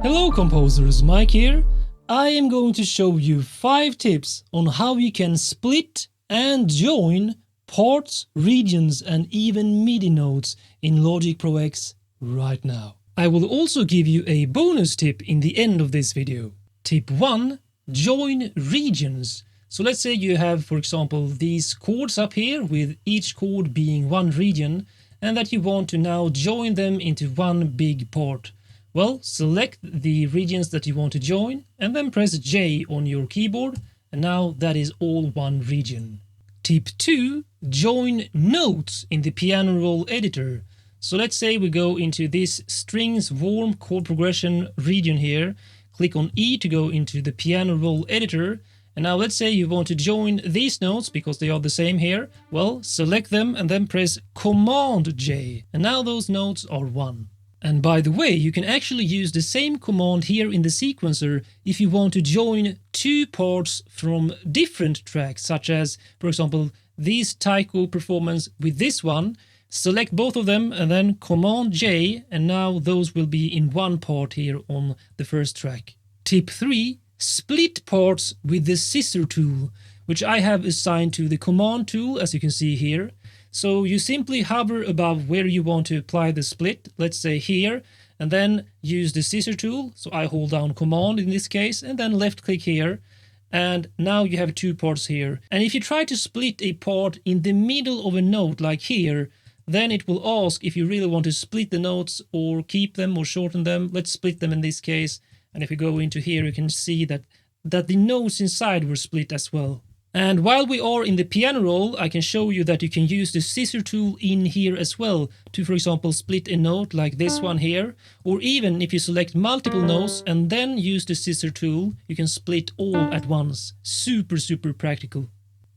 Hello composers, Mike here. I am going to show you 5 tips on how you can split and join parts, regions and even MIDI notes in Logic Pro X right now. I will also give you a bonus tip in the end of this video. Tip 1. Join regions. So let's say you have, for example, these chords up here with each chord being one region and that you want to now join them into one big part. Well, select the regions that you want to join and then press J on your keyboard and now that is all one region. Tip 2. Join notes in the piano roll editor. So let's say we go into this strings warm chord progression region here, click on E to go into the piano roll editor, and now let's say you want to join these notes because they are the same here. Well, select them and then press Command J and now those notes are one. And by the way, you can actually use the same command here in the sequencer if you want to join 2 parts from different tracks, such as, for example, this taiko performance with this one. Select both of them and then Command J, and now those will be in one part here on the first track. Tip 3. Split parts with the scissor tool, which I have assigned to the command tool, as you can see here. So you simply hover above where you want to apply the split, let's say here, and then use the scissor tool. So I hold down command in this case and then left click here. And now you have 2 parts here. And if you try to split a part in the middle of a note like here, then it will ask if you really want to split the notes or keep them or shorten them. Let's split them in this case. And if we go into here, you can see that the notes inside were split as well. And while we are in the piano roll, I can show you that you can use the scissor tool in here as well to, for example, split a note like this one here. Or even if you select multiple notes and then use the scissor tool, you can split all at once. Super practical.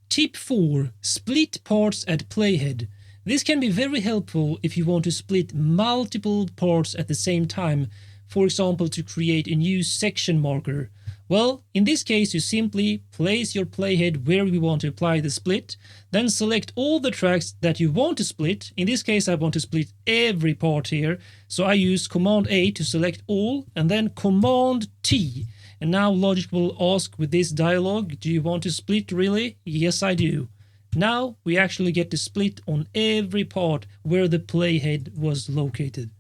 Tip 4. Split parts at playhead. This can be very helpful if you want to split multiple parts at the same time, for example to create a new section marker. Well, in this case you simply place your playhead where you want to apply the split, then select all the tracks that you want to split. In this case I want to split every part here, so I use Command A to select all and then Command T. And now Logic will ask with this dialog, do you want to split really? Yes I do. Now we actually get to split on every part where the playhead was located.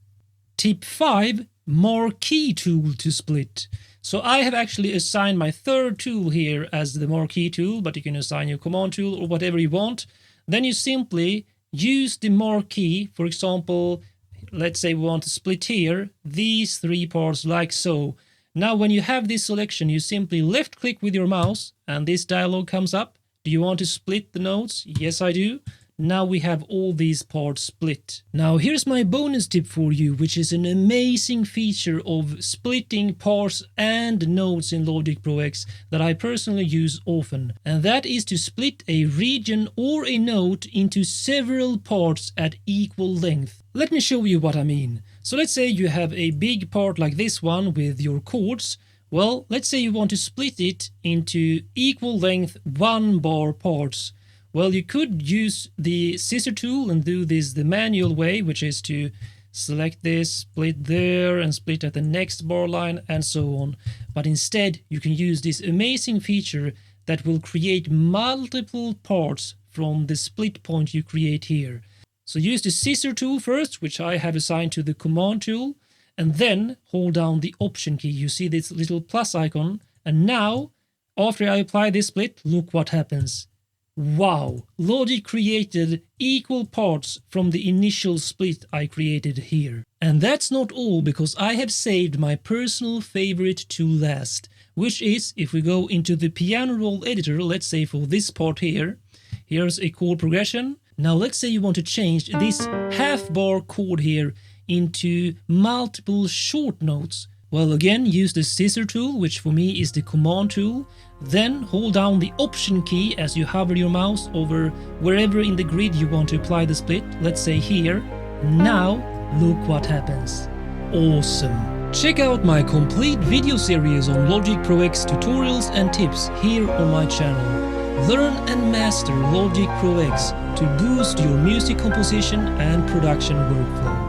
Tip 5. Marquee tool to split. So I have actually assigned my third tool here as the marquee tool, but you can assign your command tool or whatever you want. Then you simply use the marquee. For example, let's say we want to split here these 3 parts like so. Now when you have this selection, you simply left click with your mouse and this dialog comes up. Do you want to split the notes? Yes, I do. Now we have all these parts split. Now here's my bonus tip for you, which is an amazing feature of splitting parts and notes in Logic Pro X that I personally use often. And that is to split a region or a note into several parts at equal length. Let me show you what I mean. So let's say you have a big part like this one with your chords. Well, let's say you want to split it into equal length 1 bar parts. Well, you could use the scissor tool and do this the manual way, which is to select this, split there, and split at the next bar line, and so on. But instead, you can use this amazing feature that will create multiple parts from the split point you create here. So use the scissor tool first, which I have assigned to the command tool, and then hold down the option key. You see this little plus icon, and now, after I apply this split, look what happens. Wow, Logic created equal parts from the initial split I created here. And that's not all, because I have saved my personal favorite to last, which is if we go into the piano roll editor, let's say for this part here, here's a chord progression. Now let's say you want to change this half bar chord here into multiple short notes. Well, again, use the scissor tool, which for me is the command tool. Then hold down the option key as you hover your mouse over wherever in the grid you want to apply the split. Let's say here. Now, look what happens. Awesome. Check out my complete video series on Logic Pro X tutorials and tips here on my channel. Learn and master Logic Pro X to boost your music composition and production workflow.